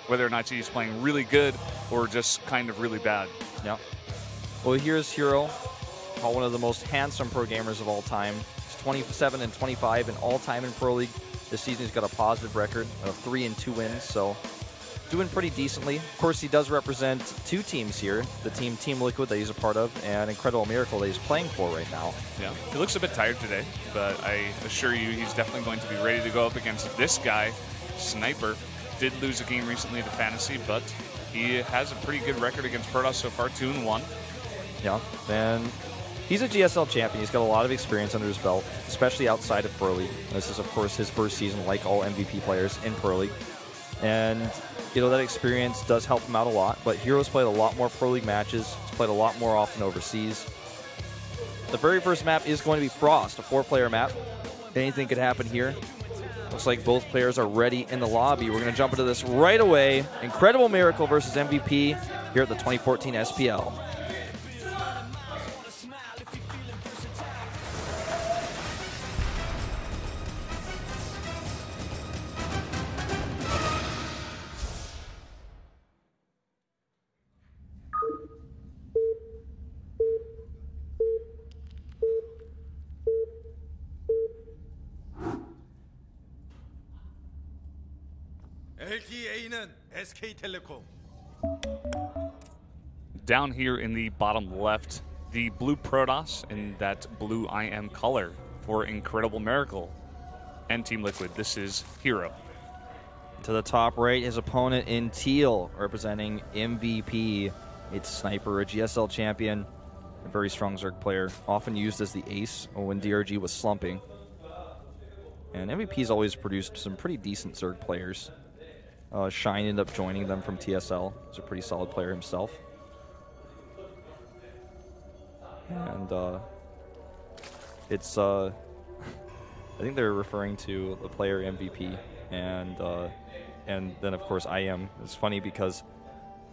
whether or not he's playing really good or just kind of really bad. Yeah. Well, here's Hero, one of the most handsome pro gamers of all time. He's 27 and 25 in all-time in Pro League. This season he's got a positive record of 3 and 2 wins, so doing pretty decently. Of course, he does represent 2 teams here, the Team Liquid that he's a part of, and Incredible Miracle that he's playing for right now. Yeah, he looks a bit tired today, but I assure you he's definitely going to be ready to go up against this guy, Sniper. Did lose a game recently to Fantasy, but he has a pretty good record against Protoss so far, 2-1. Yeah, and he's a GSL champion. He's got a lot of experience under his belt, especially outside of Pro League. This is, of course, his first season, like all MVP players in Pro League. And, you know, that experience does help him out a lot. But Hero's played a lot more Pro League matches. He's played a lot more often overseas. The very first map is going to be Frost, a 4-player map. Anything could happen here. Looks like both players are ready in the lobby. We're going to jump into this right away. Incredible Miracle versus MVP here at the 2014 SPL. Down here in the bottom left, the blue Protoss in that blue IM color for Incredible Miracle and Team Liquid. This is Hero. To the top right, his opponent in teal, representing MVP. It's Sniper, a GSL champion, a very strong Zerg player, often used as the ace when DRG was slumping. And MVP's always produced some pretty decent Zerg players. Shine ended up joining them from TSL. He's a pretty solid player himself. And it's I think they're referring to the player MVP, and then of course IM. It's funny because,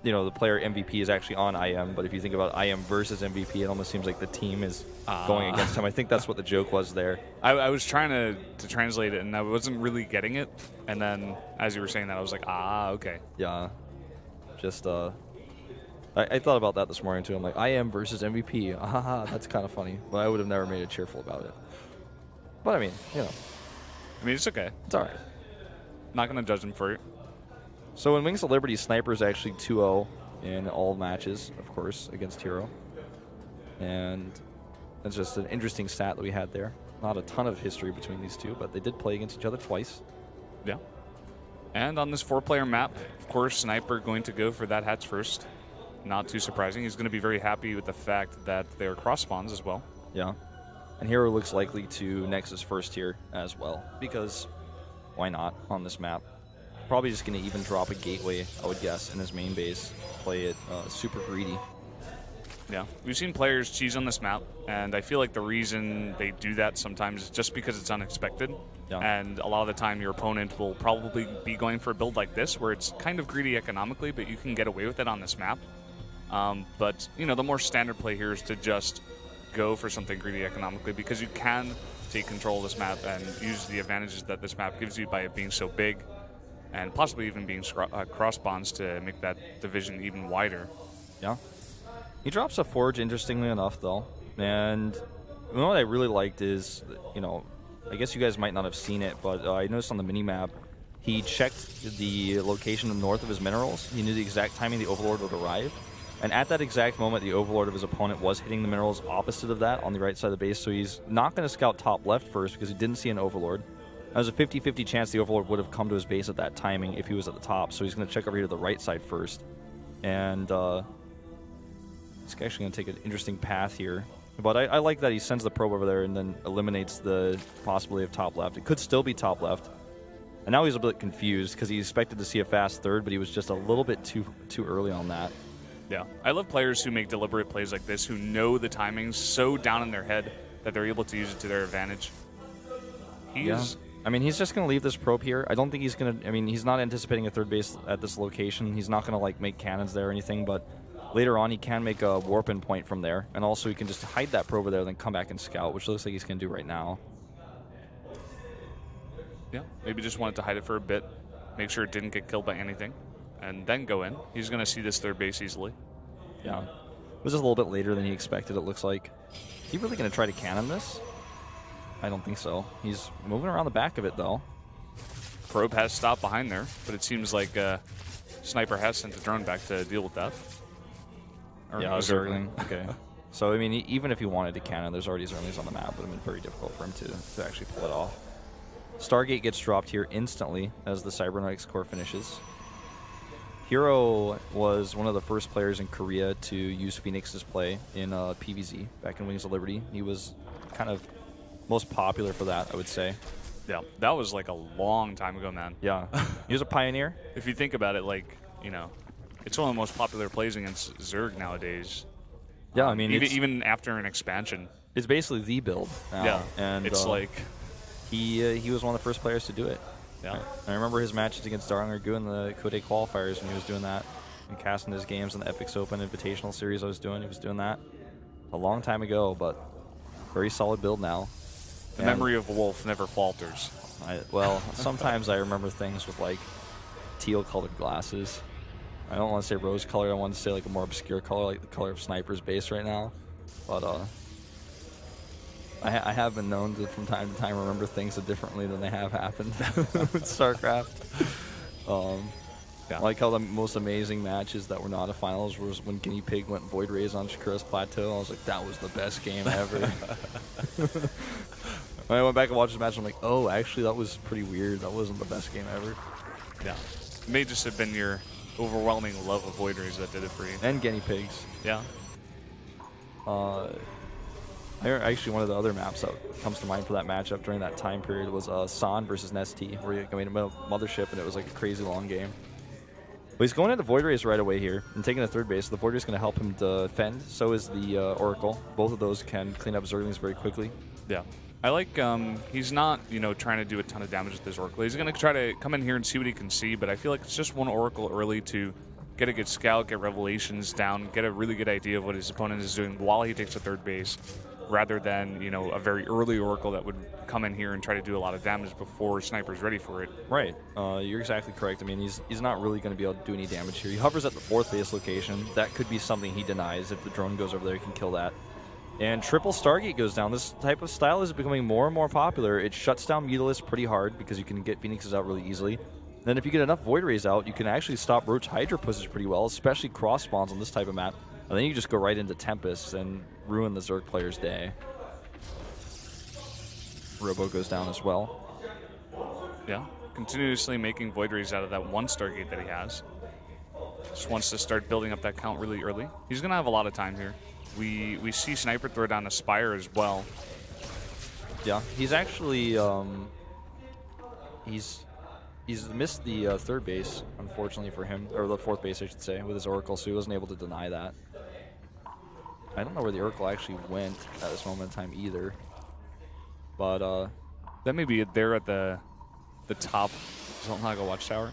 you know, the player MVP is actually on IM, but if you think about IM versus MVP, it almost seems like the team is going against him. I think that's what the joke was there. I was trying to translate it, and I wasn't really getting it. And then as you were saying that, I was like, okay. Yeah, just I thought about that this morning too. I'm like, IM versus MVP. That's kind of funny. But I would have never made it cheerful about it. But I mean, you know. I mean, it's okay. It's all right. Not going to judge him for it. So in Wings of Liberty, Sniper is actually 2-0 in all matches, of course, against Hero. And that's just an interesting stat that we had there. Not a ton of history between these two, but they did play against each other twice. Yeah. And on this 4-player map, of course, Sniper going to go for that hatch first. Not too surprising. He's going to be very happy with the fact that they're cross spawns as well. Yeah. And Hero looks likely to Nexus first here as well, because why not on this map? Probably just going to even drop a gateway, I would guess, in his main base. Play it super greedy. Yeah, we've seen players cheese on this map, and I feel like the reason they do that sometimes is just because it's unexpected. Yeah. And a lot of the time your opponent will probably be going for a build like this, where it's kind of greedy economically, but you can get away with it on this map. But, you know, the more standard play here is to just go for something greedy economically, because you can take control of this map and use the advantages that this map gives you by it being so big, and possibly even being cross bonds to make that division even wider. Yeah. He drops a Forge, interestingly enough, though. And you know what I really liked is, you know, I guess you guys might not have seen it, but I noticed on the mini-map, he checked the location north of his minerals. He knew the exact timing the Overlord would arrive. And at that exact moment, the Overlord of his opponent was hitting the minerals opposite of that on the right side of the base, so he's not going to scout top left first because he didn't see an Overlord. There's a 50-50 chance the Overlord would have come to his base at that timing if he was at the top, so he's going to check over here to the right side first. And he's actually going to take an interesting path here. But I like that he sends the probe over there and then eliminates the possibility of top left. It could still be top left. And now he's a bit confused because he expected to see a fast third, but he was just a little bit too early on that. Yeah, I love players who make deliberate plays like this, who know the timings so down in their head that they're able to use it to their advantage. I mean, he's just going to leave this probe here. I don't think he's going to... I mean, he's not anticipating a third base at this location. He's not going to, like, make cannons there or anything, but later on he can make a warp-in point from there, and also he can just hide that probe over there and then come back and scout, which looks like he's going to do right now. Yeah, maybe just wanted to hide it for a bit. make sure it didn't get killed by anything, and then go in. He's going to see this third base easily. Yeah. It was just a little bit later than he expected, it looks like. Is he really going to try to cannon this? I don't think so. He's moving around the back of it, though. Probe has stopped behind there, but it seems like Sniper has sent the drone back to deal with that. Or yeah, Zergling. Okay. So, I mean, even if he wanted to cannon, there's already Zerglings on the map. It would have been very difficult for him to actually pull it off. Stargate gets dropped here instantly as the Cybernetics core finishes. Hero was one of the first players in Korea to use Phoenix's play in PvZ back in Wings of Liberty. He was kind of most popular for that, I would say. Yeah, that was like a long time ago, man. Yeah. He was a pioneer. If you think about it, like, you know, it's one of the most popular plays against Zerg nowadays. Yeah, I mean, even after an expansion. It's basically the build now. Yeah, and it's like... He was one of the first players to do it. Yeah. I remember his matches against Darling Ragu in the Code qualifiers when he was doing that. And casting his games in the Epix Open Invitational Series he was doing that a long time ago, but very solid build now. The memory of Wolf never falters. Well, sometimes I remember things with, like, teal-colored glasses. I don't want to say rose-colored. I want to say, like, a more obscure color, like the color of Sniper's base right now. But I have been known to, from time to time, remember things differently than they have happened with StarCraft. Yeah. I like how the most amazing matches that were not a finals was when Guinea Pig went Void Rays on Shakura's Plateau. I was like, that was the best game ever. When I went back and watched the match, I'm like, oh, actually, that was pretty weird. That wasn't the best game ever. Yeah. It may just have been your overwhelming love of Void Rays that did it for you. And Guinea Pigs. Yeah. Actually, one of the other maps that comes to mind for that matchup during that time period was San versus Nesty, where you're going to Mothership, and it was like a crazy long game. But he's going into Void Rays right away here and taking the third base. The Void Ray is going to help him defend. So is the Oracle. Both of those can clean up Zerglings very quickly. Yeah. I like, he's not, you know, trying to do a ton of damage with his Oracle. He's going to try to come in here and see what he can see, but I feel like it's just one Oracle early to get a good scout, get revelations down, get a really good idea of what his opponent is doing while he takes the third base, rather than, you know, a very early Oracle that would come in here and try to do a lot of damage before Sniper's ready for it. Right. You're exactly correct. I mean, he's not really going to be able to do any damage here. He hovers at the fourth base location. That could be something he denies. If the drone goes over there, he can kill that. And triple Stargate goes down. This type of style is becoming more and more popular. It shuts down Mutalisks pretty hard because you can get Phoenixes out really easily. Then if you get enough Void Rays out, you can actually stop Roach Hydra pushes pretty well, especially cross spawns on this type of map. And then you just go right into Tempests and ruin the Zerg player's day. Robo goes down as well. Yeah, continuously making Void Rays out of that one Stargate that he has. Just wants to start building up that count really early. He's going to have a lot of time here. We see Sniper throw down a Spire as well. Yeah, he's actually he's missed the third base, unfortunately for him, or the fourth base, I should say, with his Oracle, so he wasn't able to deny that. I don't know where the Oracle actually went at this moment in time either, but that may be there at the top Zeltnaga Watchtower.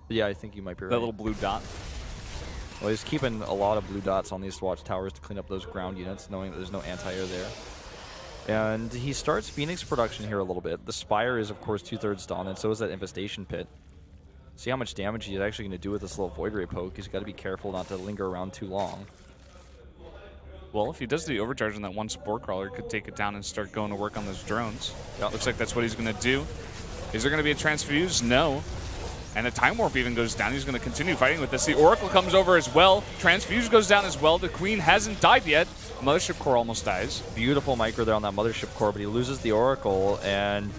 Yeah, I think you might be right. That little blue dot. Well, he's keeping a lot of blue dots on these watchtowers to clean up those ground units, knowing that there's no anti-air there. And he starts Phoenix production here a little bit. The Spire is, of course, 2/3 done, and so is that Infestation Pit. See how much damage he's actually going to do with this little Void Ray poke. He's got to be careful not to linger around too long. Well, if he does the overcharge on that one Spore Crawler, could take it down and start going to work on those drones. Yep. Looks like that's what he's going to do. Is there going to be a Transfuse? No. And a Time Warp even goes down. He's going to continue fighting with this. The Oracle comes over as well. Transfuse goes down as well. The Queen hasn't died yet. Mothership Core almost dies. Beautiful micro there on that Mothership Core, but he loses the Oracle. And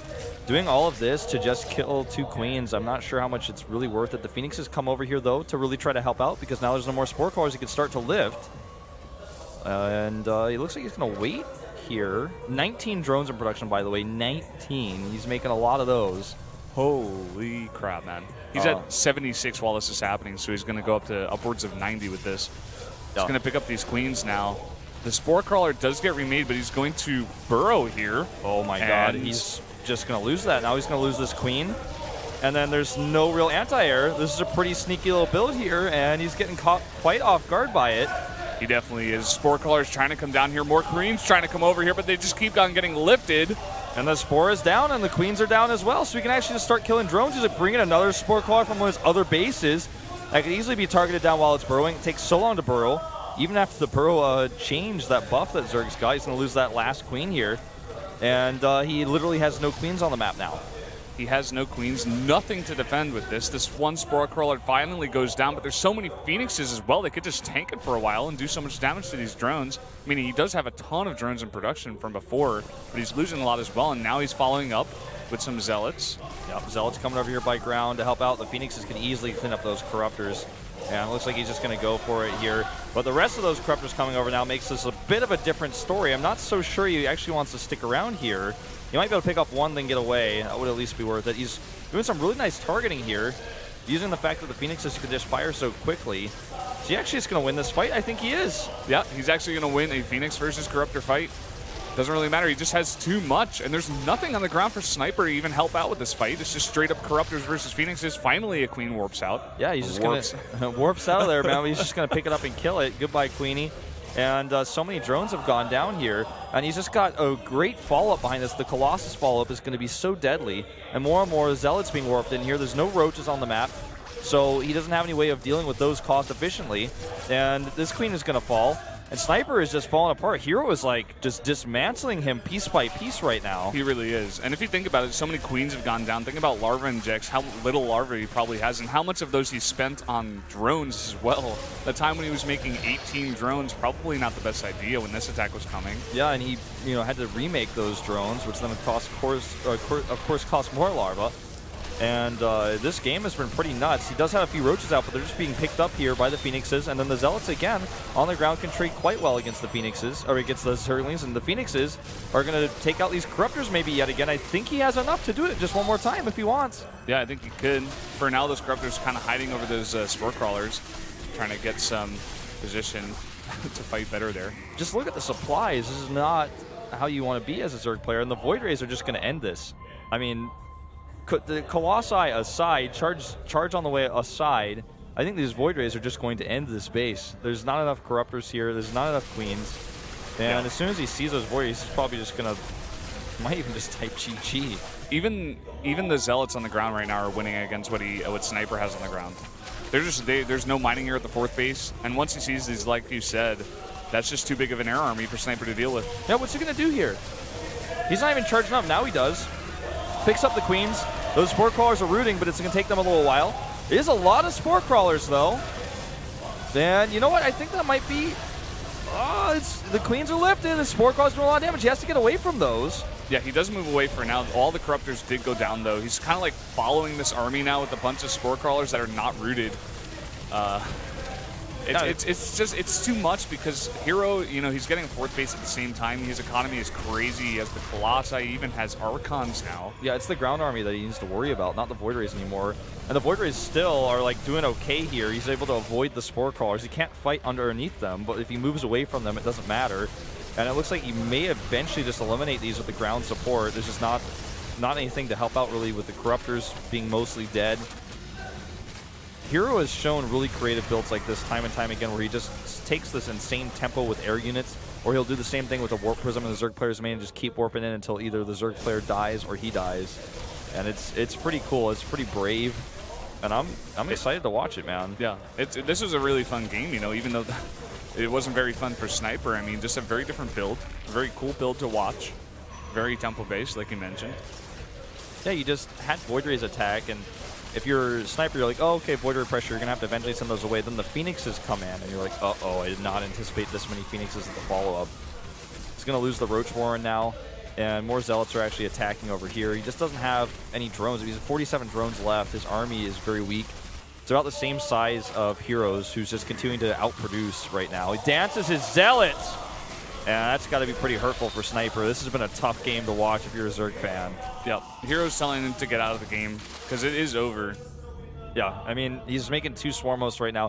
doing all of this to just kill two Queens, I'm not sure how much it's really worth it. The Phoenixes come over here, though, to really try to help out because now there's no more Spore Crawlers he can start to lift. And he looks like he's going to wait here. 19 drones in production, by the way. 19. He's making a lot of those. Holy crap, man. He's at 76 while this is happening, so he's going to go up to upwards of 90 with this. He's going to pick up these Queens now. The Spore Crawler does get remade, but he's going to burrow here. Oh my god, he's just going to lose that. Now he's going to lose this Queen. And then there's no real anti-air. This is a pretty sneaky little build here, and he's getting caught quite off guard by it. He definitely is. Spore Crawler's trying to come down here. More Queens trying to come over here, but they just keep on getting lifted. And the Spore is down, and the Queens are down as well, so we can actually just start killing drones. Just bring in another Spore Caller from one of his other bases that could easily be targeted down while it's burrowing. It takes so long to burrow. Even after the burrow change, that buff that Zerg's got, he's going to lose that last Queen here. And he literally has no Queens on the map now. He has no Queens, nothing to defend with this. This one Spore Crawler finally goes down, but there's so many Phoenixes as well. They could just tank it for a while and do so much damage to these drones. I mean, he does have a ton of drones in production from before, but he's losing a lot as well, and now he's following up with some Zealots. Yep, Zealots coming over here by ground to help out. The Phoenixes can easily clean up those Corruptors. And it looks like he's just going to go for it here. But the rest of those Corruptors coming over now makes this a bit of a different story. I'm not so sure he actually wants to stick around here. He might be able to pick off one, then get away. That would at least be worth it. He's doing some really nice targeting here, using the fact that the Phoenixes can just fire so quickly. Is he actually just going to win this fight? I think he is. Yeah, he's actually going to win a Phoenix versus Corruptor fight. Doesn't really matter. He just has too much, and there's nothing on the ground for Sniper to even help out with this fight. It's just straight up Corruptors versus Phoenixes. Finally, a Queen warps out. Yeah, he's just going to warps out of there, man. He's just going to pick it up and kill it. Goodbye, Queenie. And so many drones have gone down here, and he's just got a great follow-up behind this. The Colossus follow-up is going to be so deadly, and more Zealots being warped in here. There's no roaches on the map, so he doesn't have any way of dealing with those cost efficiently, and this Queen is going to fall. And Sniper is just falling apart. Hero is like just dismantling him piece by piece right now. He really is. And if you think about it, so many Queens have gone down. Think about Larva injects, how little Larva he probably has, and how much of those he spent on drones as well. The time when he was making 18 drones, probably not the best idea when this attack was coming. Yeah, and he had to remake those drones, which then of course cost more Larva. And this game has been pretty nuts. He does have a few roaches out, but they're just being picked up here by the Phoenixes. And then the Zealots, again, on the ground can trade quite well against the Phoenixes, or against the Zerglings. And the Phoenixes are going to take out these Corruptors maybe yet again. I think he has enough to do it just one more time if he wants. Yeah, I think he could. For now, those Corruptors kind of hiding over those Spore Crawlers, trying to get some position to fight better there. Just look at the supplies. This is not how you want to be as a Zerg player. And the Void Rays are just going to end this. I mean, the Colossi aside, charge on the way aside, I think these Void Rays are just going to end this base. There's not enough Corruptors here. There's not enough Queens. And as soon as he sees those Void Rays, he's probably just going to, might even just type GG. Even the Zealots on the ground right now are winning against what Sniper has on the ground. There's no mining here at the 4th base. And once he sees these, like you said, that's just too big of an air army for Sniper to deal with. Yeah, what's he going to do here? He's not even charging up. Now he does. Picks up the Queens. Those Spore Crawlers are rooting, but it's going to take them a little while. It is a lot of Spore Crawlers, though. And you know what? I think that might be... the Queens are lifted. The Spore Crawlers doing a lot of damage. He has to get away from those. Yeah, he does move away for now. All the Corruptors did go down, though. He's kind of like following this army now with a bunch of Spore Crawlers that are not rooted. It's too much because Hero, he's getting a 4th base at the same time. His economy is crazy. He has the Colossi. He even has Archons now. Yeah, it's the ground army that he needs to worry about, not the Void Rays anymore. And the Void Rays still are like doing okay here. He's able to avoid the Spore Crawlers. He can't fight underneath them, but if he moves away from them, it doesn't matter. And it looks like he may eventually just eliminate these with the ground support. There's just not anything to help out really with the Corruptors being mostly dead. Hero has shown really creative builds like this time and time again where he just takes this insane tempo with air units, or he'll do the same thing with a Warp Prism and the Zerg players main and just keep warping in until either the Zerg player dies or he dies. And it's pretty cool. It's pretty brave. And I'm excited to watch it, man. Yeah, this was a really fun game, even though it wasn't very fun for Sniper. I mean, just a very different build, a very cool build to watch. Very tempo-based, like you mentioned. Yeah, you just had Void Rays attack, and if you're a Sniper, you're like, oh, okay, Void Ray pressure, you're going to have to eventually send those away. Then the Phoenixes come in, and you're like, uh-oh, I did not anticipate this many Phoenixes at the follow-up. He's going to lose the Roach Warren now, and more Zealots are actually attacking over here. He just doesn't have any drones. He's 47 drones left. His army is very weak. It's about the same size of Heroes, who's just continuing to outproduce right now. He dances his Zealots! And that's got to be pretty hurtful for Sniper. This has been a tough game to watch if you're a Zerg fan. Yep. Hero's telling him to get out of the game because it is over. Yeah, I mean, he's making 2 Swarmos right now,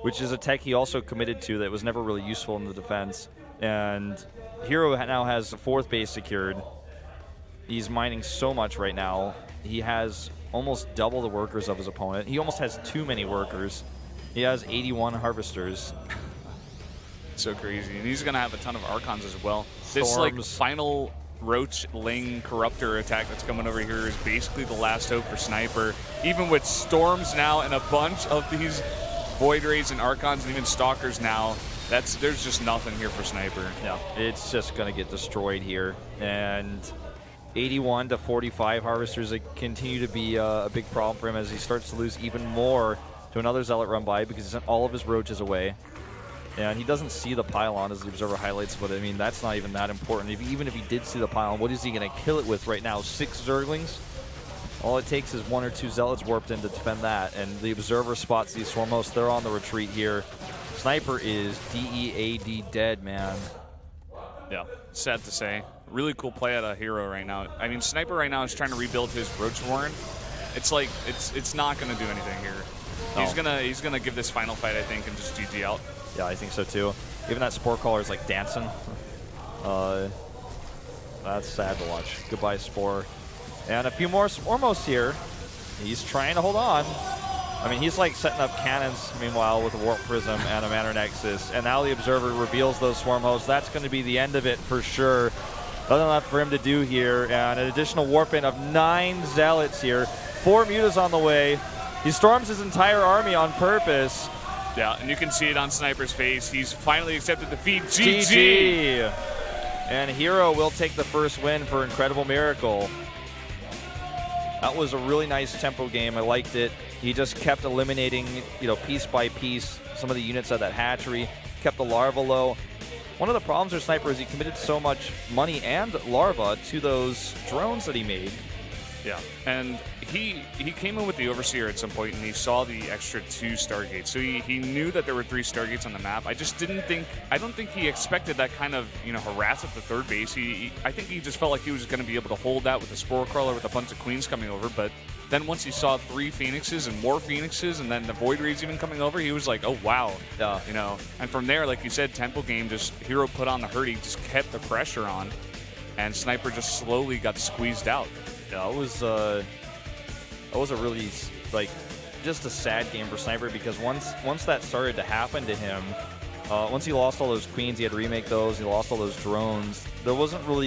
which is a tech he also committed to that was never really useful in the defense. And Hero now has the 4th base secured. He's mining so much right now. He has almost double the workers of his opponent. He almost has too many workers. He has 81 harvesters. So crazy. And he's going to have a ton of Archons as well. Storms. This like final Roach Ling Corruptor attack that's coming over here is basically the last hope for Sniper. Even with Storms now and a bunch of these Void Rays and Archons and even Stalkers now, there's just nothing here for Sniper. Yeah, it's just going to get destroyed here. And 81 to 45 Harvesters continue to be a big problem for him as he starts to lose even more to another Zealot run by because he sent all of his Roaches away. And he doesn't see the pylon, as the Observer highlights, but I mean, that's not even that important. Even if he did see the pylon, what is he going to kill it with right now? 6 Zerglings? All it takes is 1 or 2 Zealots warped in to defend that, and the Observer spots these Swarmos. They're on the retreat here. Sniper is DEAD dead, man. Yeah, sad to say. Really cool play out of Hero right now. I mean, Sniper right now is trying to rebuild his Roach Warren. It's like, it's not going to do anything here. No. He's gonna give this final fight, I think, and just GG out. Yeah, I think so too. Even that Spore Caller is like dancing. That's sad to watch. Goodbye, Spore. And a few more Swarmos here. He's trying to hold on. I mean, he's like setting up cannons, meanwhile, with a Warp Prism and a Mana Nexus. And now the Observer reveals those Swarmos. That's going to be the end of it for sure. Nothing left for him to do here. And an additional warp in of 9 Zealots here. 4 Mutas on the way. He storms his entire army on purpose. Yeah, and you can see it on Sniper's face. He's finally accepted defeat. GG! And Hero will take the first win for Incredible Miracle. That was a really nice tempo game. I liked it. He just kept eliminating, piece by piece, some of the units at that hatchery, kept the larva low. One of the problems for Sniper is he committed so much money and larva to those drones that he made. Yeah, and he came in with the Overseer at some point, and he saw the extra 2 Stargates. So he knew that there were 3 Stargates on the map. I don't think he expected that kind of, harass at the third base. I think he just felt like he was going to be able to hold that with a Spore Crawler with a bunch of Queens coming over. But then once he saw 3 Phoenixes and more Phoenixes, and then the Void Rays even coming over, he was like, oh, wow. Yeah. And from there, like you said, tempo game, just Hero put on the hurt. He just kept the pressure on, and Sniper just slowly got squeezed out. Yeah, it was a really, just a sad game for Sniper because once that started to happen to him, once he lost all those Queens, he had to remake those, he lost all those drones, there wasn't really